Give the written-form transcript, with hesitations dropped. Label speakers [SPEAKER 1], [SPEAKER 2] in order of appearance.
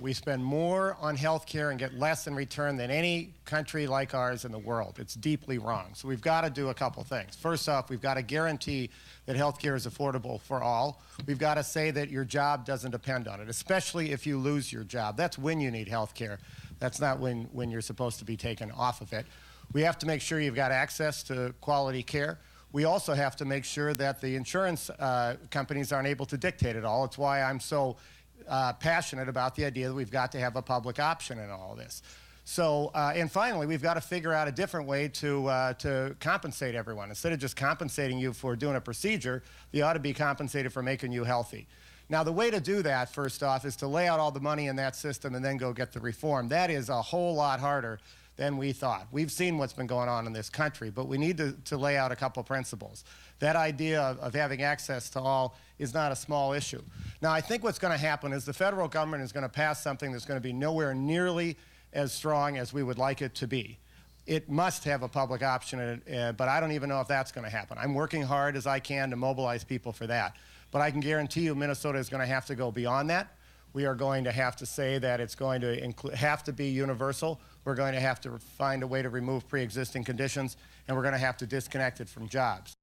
[SPEAKER 1] We spend more on health care and get less in return than any country like ours in the world. It's deeply wrong. So we've got to do a couple things. First off, we've got to guarantee that health care is affordable for all. We've got to say that your job doesn't depend on it, especially if you lose your job. That's when you need health care. That's not when you're supposed to be taken off of it. We have to make sure you've got access to quality care. We also have to make sure that the insurance companies aren't able to dictate it all. It's why I'm so passionate about the idea that we've got to have a public option in all of this. So, and finally, we've got to figure out a different way to compensate everyone. Instead of just compensating you for doing a procedure, you ought to be compensated for making you healthy. Now, the way to do that, first off, is to lay out all the money in that system and then go get the reform. That is a whole lot harder than we thought. We've seen what's been going on in this country, but we need to lay out a couple principles. That idea of having access to all is not a small issue. Now, I think what's going to happen is the federal government is going to pass something that's going to be nowhere nearly as strong as we would like it to be. It must have a public option, but I don't even know if that's going to happen. I'm working hard as I can to mobilize people for that. But I can guarantee you Minnesota is going to have to go beyond that. We are going to have to say that it's going to have to be universal. We're going to have to find a way to remove pre-existing conditions, and we're going to have to disconnect it from jobs.